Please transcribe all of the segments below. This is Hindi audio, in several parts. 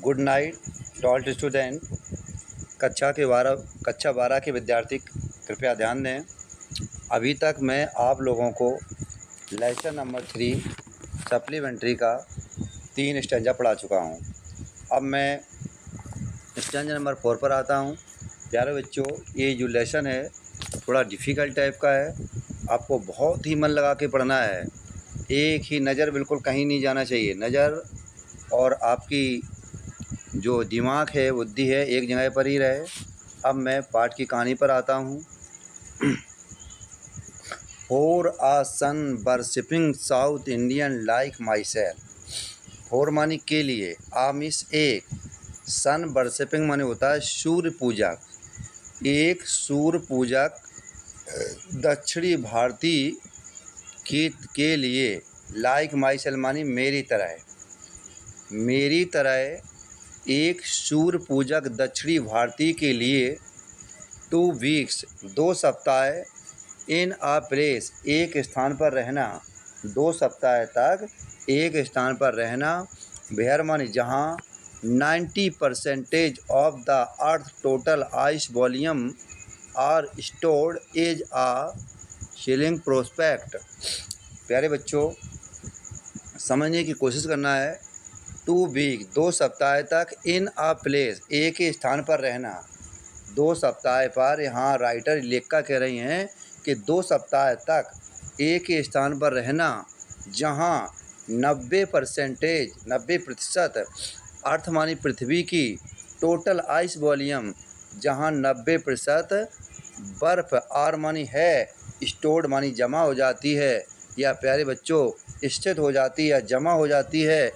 Good night to all student. कक्षा 12 के विद्यार्थी कृपया ध्यान दें। अभी तक मैं आप लोगों को लेसन नंबर 3 सप्लीमेंट्री का 3 स्टैंजा पढ़ा चुका हूं। अब मैं स्टैंजा नंबर 4 पर आता हूं। प्यारे बच्चों, ये जो लेसन है थोड़ा डिफ़िकल्ट टाइप का है। आपको बहुत ही मन लगा के पढ़ना है। एक ही नज़र, बिल्कुल कहीं नहीं जाना चाहिए। नज़र और आपकी जो दिमाग है, बुद्धि है, एक जगह पर ही रहे। अब मैं पाठ की कहानी पर आता हूँ। For a son worshipping South Indian like myself. फॉर मानी के लिए, आ मीन्स एक, सन वर्शिपिंग माने होता है सूर्य पूजक। एक सूर्य पूजक दक्षिणी भारतीय के लिए, लाइक माई सेल्फ मानी मेरी तरह, मेरी तरह एक सूर्य पूजक दक्षिणी भारतीय के लिए 2 वीक्स 2 सप्ताह इन आ प्लेस एक स्थान पर रहना, 2 सप्ताह तक एक स्थान पर रहना, वेयर मानी जहाँ 90% of the earth total ice volume are stored as a chilling prospect. प्यारे बच्चों, समझने की कोशिश करना है। 2 वीक 2 सप्ताह तक इन आ प्लेस एक ही स्थान पर रहना। 2 सप्ताह पर, यहाँ राइटर लेखिका कह रही हैं कि 2 सप्ताह तक एक ही स्थान पर रहना जहाँ 90% अर्थ मानी पृथ्वी की टोटल आइस वॉल्यूम, जहाँ 90% बर्फ़, आर मानी है, स्टोर्ड मानी जमा हो जाती है, या प्यारे बच्चों स्थित हो जाती है, जमा हो जाती है,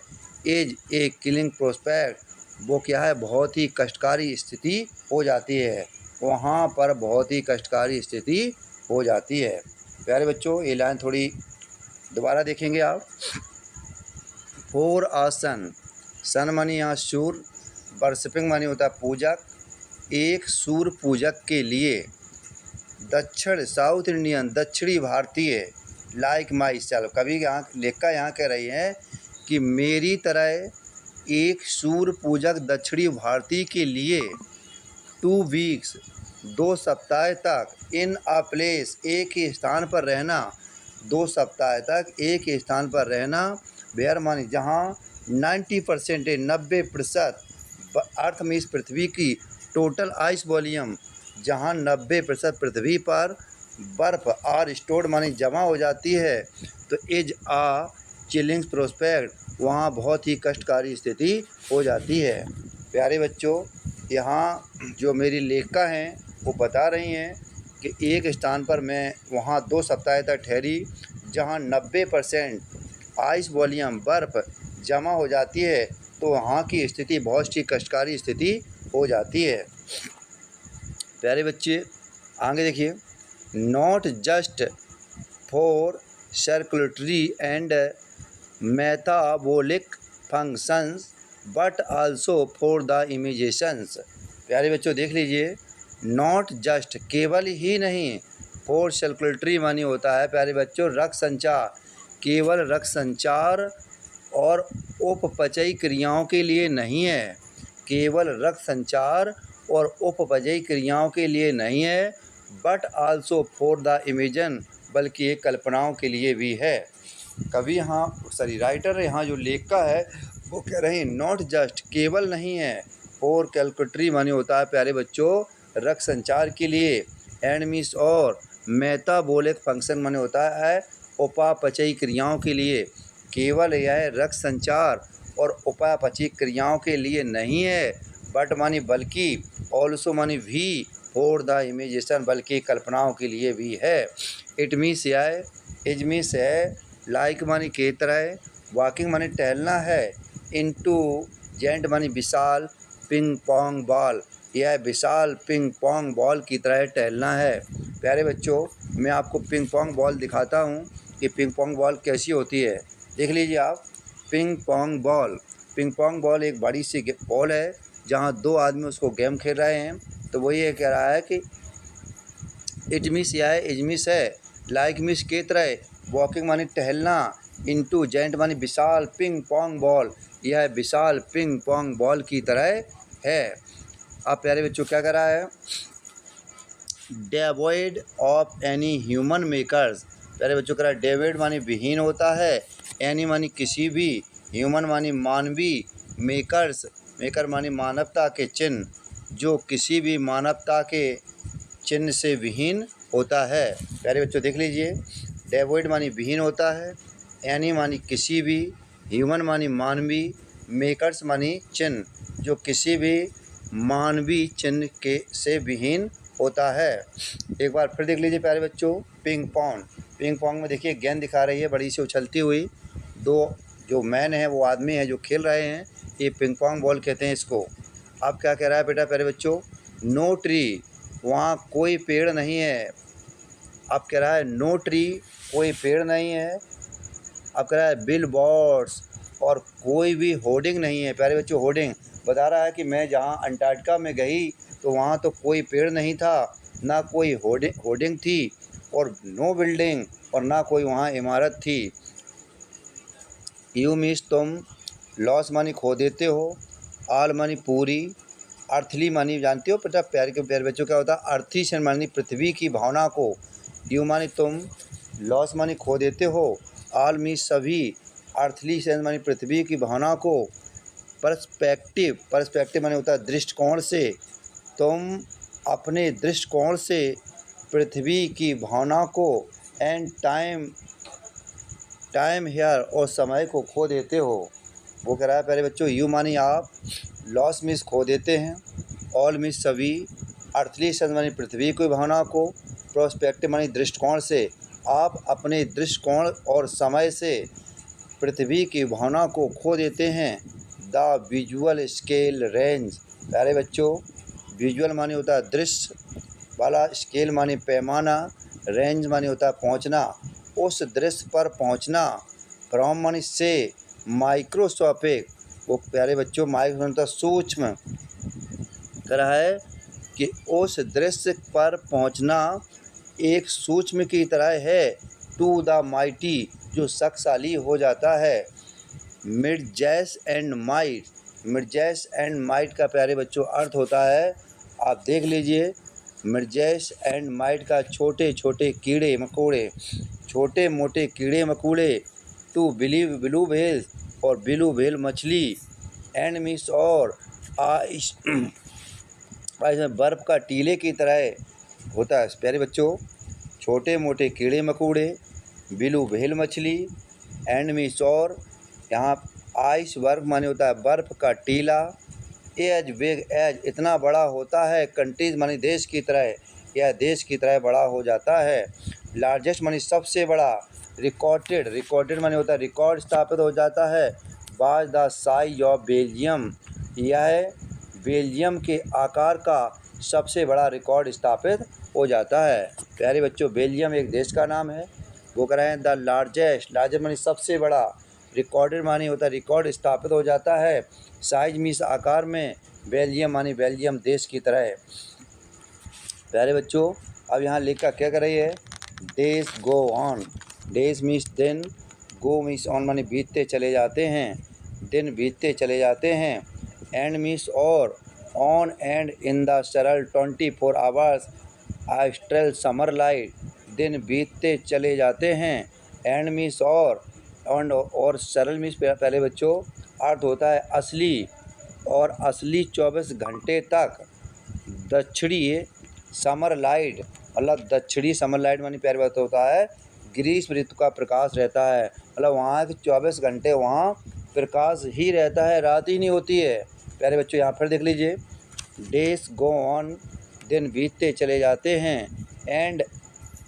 एज ए किलिंग प्रोस्पेक्ट, वो क्या है, बहुत ही कष्टकारी स्थिति हो जाती है। वहाँ पर बहुत ही कष्टकारी स्थिति हो जाती है। प्यारे बच्चों, ये लाइन थोड़ी दोबारा देखेंगे आप। फॉर आ सन, सन मानी यहाँ सूर्य, वर्शिपिंग मानी होता है पूजक, एक सूर्य पूजक के लिए, दक्षिण साउथ इंडियन दक्षिणी भारतीय, लाइक माई सेल्फ, कभी यहाँ लेखिका यहाँ कह रही है कि मेरी तरह एक सूर्य पूजक दक्षिणी भारतीय के लिए 2 वीक्स 2 सप्ताह तक इन आ प्लेस एक ही स्थान पर रहना, 2 सप्ताह तक एक ही स्थान पर रहना, वेयर मानी जहाँ 90% अर्थ मीन्स पृथ्वी की टोटल आइस वॉल्यूम, जहाँ 90% पृथ्वी पर बर्फ़ आर स्टोर्ड मानी जमा हो जाती है, तो एज आ चिलिंग प्रोस्पेक्ट, वहाँ बहुत ही कष्टकारी स्थिति हो जाती है। प्यारे बच्चों, यहाँ जो मेरी लेखिका हैं वो बता रही हैं कि एक स्थान पर मैं वहाँ 2 सप्ताह तक ठहरी जहाँ 90% आइस वॉल्यूम बर्फ़ जमा हो जाती है, तो वहाँ की स्थिति बहुत ही कष्टकारी स्थिति हो जाती है। प्यारे बच्चे, आगे देखिए। Not just for circulatory and metabolic functions but also for the imaginations. प्यारे बच्चों देख लीजिए, नॉट जस्ट केवल ही नहीं, फॉर सर्कुलेटरी मानी होता है प्यारे बच्चों रक्त संचार, केवल रक्त संचार और उपपचयी क्रियाओं के लिए नहीं है, केवल रक्त संचार और उपपचयी क्रियाओं के लिए नहीं है, but also for the imagine, बल्कि एक कल्पनाओं के लिए भी है। कवि यहाँ राइटर यहाँ जो लेखिका है वो कह रहे हैं नॉट जस्ट केवल नहीं है, फॉर कैलकुलेटरी माने होता है प्यारे बच्चों रक्त संचार के लिए, एंड मीन्स और मेटाबॉलिक फंक्शन माने होता है उपापचयी क्रियाओं के लिए, केवल यह रक्त संचार और उपापचयी क्रियाओं के लिए नहीं है, बट मानी बल्कि, ऑल्सो मानी भी, फॉर द इमेजिनेशन, बल्कि कल्पनाओं के लिए भी है। इट मीन्स है, इज मीन्स है, लाइक मानी की तरह, वॉकिंग मानी टहलना है, इनटू जेंट मानी विशाल, पिंग पोंग बॉल, यह विशाल पिंग पोंग बॉल की तरह टहलना है। प्यारे बच्चों, मैं आपको पिंग पोंग बॉल दिखाता हूँ कि पिंग पोंग बॉल कैसी होती है। देख लीजिए आप, ping pong ball, ping pong ball एक बड़ी सी बॉल है जहाँ 2 आदमी उसको गेम खेल रहे हैं। तो वो ये कह रहा है कि इट मीन्स यह है, इज मीन्स है, लाइक मीन्स के तरह, वॉकिंग मानी टहलना, इनटू जेंट मानी विशाल, पिंग पोंग बॉल, यह विशाल पिंग पोंग बॉल की तरह है। अब प्यारे बच्चों क्या कर रहा है, डेवॉइड ऑफ एनी ह्यूमन मेकर्स। प्यारे बच्चों कह रहा है डेविड मानी विहीन होता है, एनी मानी किसी भी, ह्यूमन मानी मानवीय, मेकर्स मेकर मानी मानवता के चिन्ह, जो किसी भी मानवता के चिन्ह से विहीन होता है। प्यारे बच्चों देख लीजिए, डेवॉइड मानी विहीन होता है, एनी मानी किसी भी, ह्यूमन मानी मानवीय, मेकर्स मानी चिन्ह, जो किसी भी मानवीय चिन्ह के से विहीन होता है। एक बार फिर देख लीजिए प्यारे बच्चों, पिंग पोंग। पिंग पोंग में देखिए गेंद दिखा रही है बड़ी सी उछलती हुई, दो जो मैन है वो आदमी है जो खेल रहे हैं, ये पिंग पोंग बॉल कहते हैं इसको। अब क्या कह रहा है बेटा प्यारे बच्चों, नो ट्री, वहाँ कोई पेड़ नहीं है। अब कह रहा है नो ट्री, कोई पेड़ नहीं है। अब कह रहा है बिल बोर्ड्स, और कोई भी होर्डिंग नहीं है। प्यारे बच्चों होर्डिंग बता रहा है कि मैं जहाँ अंटार्कटिका में गई तो वहाँ तो कोई पेड़ नहीं था, ना कोई होर्डिंग थी, और नो बिल्डिंग, और ना कोई वहाँ इमारत थी। यू मीन्स तुम, लॉस मानी खो देते हो, आल मानी पूरी, अर्थली मानी जानते हो बेटा प्यारे बच्चों क्या होता है, अर्थी से मानी पृथ्वी की भावना को, यू मानी तुम, लॉस मानी खो देते हो, आल मीन सभी, अर्थली से मानी पृथ्वी की भावना को, पर्सपेक्टिव माने होता है दृष्टिकोण से, तुम अपने दृष्टिकोण से पृथ्वी की भावना को, एंड टाइम हेयर, और समय को खो देते हो। वो कह रहा है प्यारे बच्चों, यू मानी आप, लॉस मीन्स खो देते हैं, ऑल मीन्स सभी, अर्थली से मानी पृथ्वी की भावना को, प्रोस्पेक्टिव मानी दृष्टिकोण से, आप अपने दृष्टिकोण और समय से पृथ्वी की भावना को खो देते हैं। The visual scale range. प्यारे बच्चों विजुअल माने होता है दृश्य वाला, स्केल माने पैमाना, रेंज माने होता है पहुंचना, उस दृश्य पर पहुंचना, फ्रॉम माने से, माइक्रोस्कोपिक, वो प्यारे बच्चों माइक्रो होता है सूक्ष्म, कह रहा है कि उस दृश्य पर पहुंचना एक सूक्ष्म की तरह है, टू द माइटी, जो शक्तिशाली हो जाता है। मिडजैस एंड माइट, मिडजैस एंड माइट का प्यारे बच्चों अर्थ होता है, आप देख लीजिए, मिडजैस एंड माइट का छोटे छोटे कीड़े मकोड़े, छोटे मोटे कीड़े मकोड़े, टू ब्लू व्हेल, और ब्लू व्हेल मछली, एंड मिस, और आइस बर्फ़ का टीले की तरह होता है। प्यारे बच्चों छोटे मोटे कीड़े मकोड़े, ब्लू व्हेल मछली, एंड मिस, और यहाँ आइस बर्फ माने होता है बर्फ़ का टीला, एज बिग एज, इतना बड़ा होता है, कंट्रीज माने देश की तरह, यह देश की तरह बड़ा हो जाता है। लार्जेस्ट माने सबसे बड़ा, रिकॉर्डेड माने होता है रिकॉर्ड स्थापित हो जाता है, by the size of Belgium, यह बेल्जियम के आकार का सबसे बड़ा रिकॉर्ड स्थापित हो जाता है। प्यारे बच्चों बेल्जियम एक देश का नाम है। वो कह रहे हैं द लार्जेस्ट माने सबसे बड़ा, रिकॉर्डेड मानी होता है रिकॉर्ड स्थापित हो जाता है, साइज मीन्स आकार में, बेल्जियम मानी बेल्जियम देश की तरह है। प्यारे बच्चों अब यहाँ लिखा क्या कर रही है, days go on, days means दिन, गो मीन्स ऑन मानी बीतते चले जाते हैं, दिन बीतते चले जाते हैं, एंड मीन्स और, ऑन एंड इन द सरल 24 आवर्स आस्ट्रल समर लाइट, दिन बीतते चले जाते हैं, एंड मीन्स और सरल मीन्स पहले बच्चों अर्थ होता है असली, और असली 24 घंटे तक, दक्षिणी समर लाइट, मतलब दक्षिणी समर लाइट मानी प्यारे बात होता है ग्रीष्म ऋतु का प्रकाश रहता है, मतलब वहाँ के 24 घंटे वहाँ प्रकाश ही रहता है, रात ही नहीं होती है। प्यारे बच्चों यहाँ फिर देख लीजिए, डेज गो ऑन, दिन बीतते चले जाते हैं, and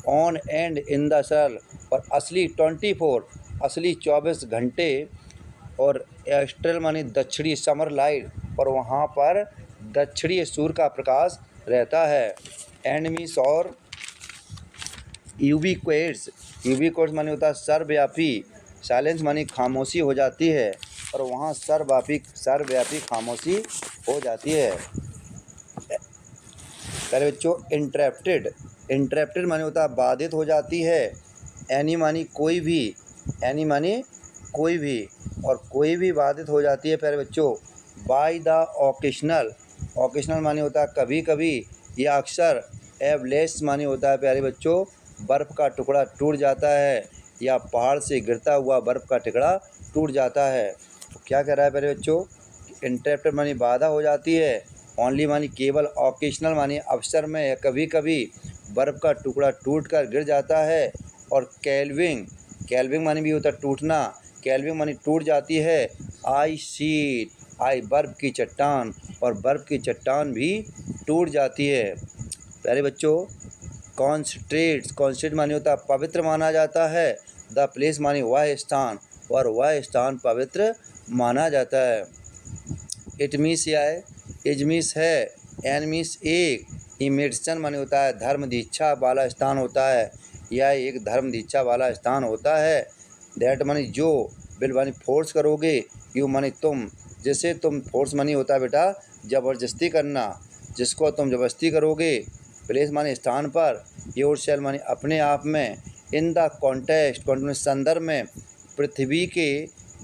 on and in the सरल, और असली 24, असली 24 घंटे, और एस्ट्रल मानी दक्षिणी समर लाइट, और वहाँ पर दक्षिणी सूर्य का प्रकाश रहता है, एंड मीन्स और यूबिक्विट्स मानी होता है सर्वव्यापी, साइलेंस मानी खामोशी हो जाती है, और वहाँ सर्वव्यापी खामोशी हो जाती है। पहले बच्चों इंटरप्टेड मानी होता है बाधित हो जाती है, एनी मानी कोई भी, और कोई भी बाधित हो जाती है प्यारे बच्चों बाय द ओकेशनल। ओकेशनल माने होता है कभी कभी या अक्सर। एवलेस माने होता है प्यारे बच्चों बर्फ़ का टुकड़ा टूट जाता है या पहाड़ से गिरता हुआ बर्फ़ का टुकड़ा टूट जाता है। तो क्या कह रहा है प्यारे बच्चों इंटरप्टेड मानी बाधा हो जाती है। ओनली मानी केवल। ओकेशनल मानी अवसर में या कभी कभी बर्फ़ का टुकड़ा टूट कर गिर जाता है। और कैल्विंग कैल्विंग मानी भी होता है टूटना। कैल्विंग मानी टूट जाती है। आई शीट आई बर्फ़ की चट्टान और बर्फ़ की चट्टान भी टूट जाती है। प्यारे बच्चों कॉन्स्ट्रेट मानी होता है पवित्र माना जाता है। द प्लेस मानी वह स्थान और वह स्थान पवित्र माना जाता है। इट मीन्स या है इज मीन्स है एन मीन्स एक। इमेर्सन माने होता है धर्म दीक्षा वाला स्थान होता है। यह एक धर्म दीक्षा वाला स्थान होता है। दैट मानी जो बिल मानी फोर्स करोगे यू मानी तुम जिसे तुम फोर्स मानी होता है बेटा ज़बरदस्ती करना जिसको तुम ज़बरदस्ती करोगे। प्लेस मानी स्थान पर। योर सेल मानी अपने आप में। इन द कॉन्टेक्स्ट संदर्भ में पृथ्वी के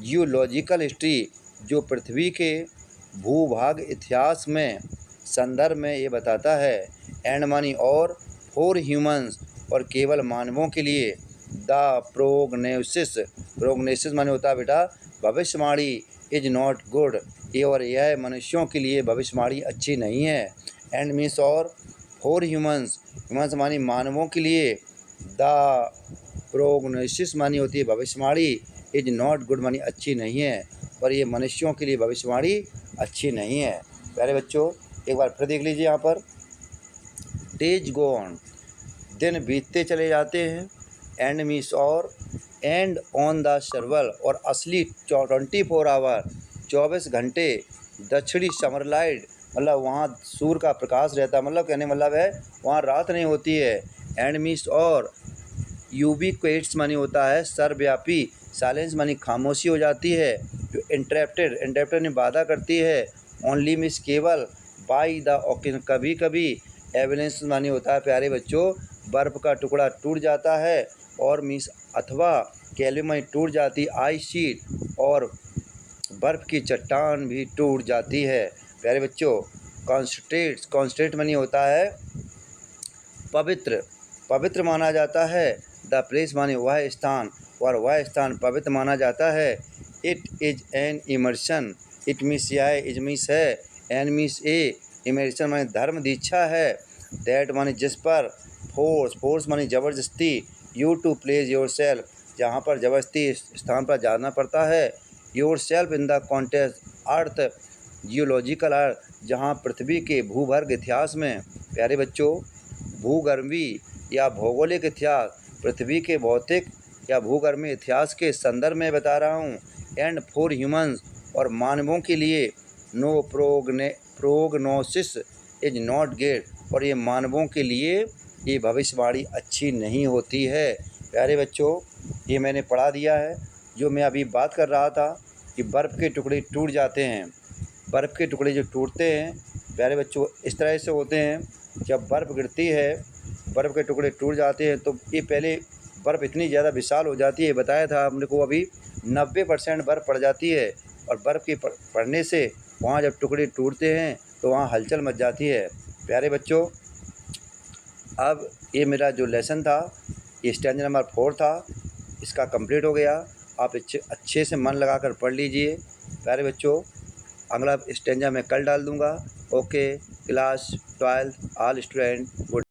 जियोलॉजिकल हिस्ट्री जो पृथ्वी के भूभाग इतिहास में संदर्भ में ये बताता है। एंड मानी और फॉर ह्यूमंस और केवल मानवों के लिए। द प्रोग्नोसिस माने होता है बेटा भविष्यवाणी इज नॉट गुड ये और यह मनुष्यों के लिए भविष्यवाणी अच्छी नहीं है। एंड मीन्स और फॉर ह्यूमंस मानी मानवों के लिए। द प्रोग्नोसिस मानी होती है भविष्यवाणी इज नॉट गुड मानी अच्छी नहीं है और ये मनुष्यों के लिए भविष्यवाणी अच्छी नहीं है। प्यारे बच्चों एक बार फिर देख लीजिए यहाँ पर डेज गो ऑन दिन बीतते चले जाते हैं। एंड मीन्स और एंड ऑन द सर्वल और असली 24 आवर 24 घंटे दक्षिणी समर लाइट मतलब वहाँ सूर्य का प्रकाश रहता है मतलब कहने मतलब है वहाँ रात नहीं होती है। एंड मीन्स और यूबिक्विटस मानी होता है सर्वव्यापी। साइलेंस मानी खामोशी हो जाती है। जो इंटरप्टेड ने बाधा करती है। ओनली मीन्स केवल। बाई द ओकेजन कभी कभी। एविलेंस मानी होता है प्यारे बच्चों बर्फ़ का टुकड़ा टूट जाता है और मीन्स अथवा कैल्विन मानी टूट जाती आई शीट और बर्फ़ की चट्टान भी टूट जाती है। प्यारे बच्चों कॉन्स्ट्रेट मानी होता है पवित्र माना जाता है। द प्लेस मानी वह स्थान और वह स्थान पवित्र माना जाता है। It is an immersion it means यह इज मीन्स है एन मीन्स ए इमर्शन मानी धर्म दीक्षा है। दैट मानी जिस पर फोर्स मानी ज़बरदस्ती। You to place yourself जहाँ पर ज़बरदस्ती स्थान पर जाना पड़ता है। Yourself in the context earth geological earth जहाँ पृथ्वी के भूगर्भ इतिहास में। प्यारे बच्चों भूगर्भी या भौगोलिक इतिहास पृथ्वी के भौतिक या भूगर्भ इतिहास के संदर्भ में बता रहा हूँ। एंड फॉर ह्यूमंस और मानवों के लिए। No prognosis is not good और ये मानवों के लिए ये भविष्यवाणी अच्छी नहीं होती है। प्यारे बच्चों ये मैंने पढ़ा दिया है जो मैं अभी बात कर रहा था कि बर्फ़ के टुकड़े टूट जाते हैं। बर्फ़ के टुकड़े जो टूटते हैं प्यारे बच्चों इस तरह से होते हैं जब बर्फ़ गिरती है बर्फ़ के टुकड़े टूट जाते हैं तो ये पहले बर्फ़ इतनी ज़्यादा विशाल हो जाती है बताया था हमने को अभी 90% बर्फ़ पड़ जाती है और बर्फ़ के पड़ने से वहाँ जब टुकड़े टूटते हैं तो वहाँ हलचल मच जाती है। प्यारे बच्चों अब ये मेरा जो लेसन था ये स्टैंजा नंबर 4 था इसका कंप्लीट हो गया। आप अच्छे से मन लगाकर पढ़ लीजिए। प्यारे बच्चों अगला स्टैंजा मैं कल डाल दूँगा। Okay class 12 all student good.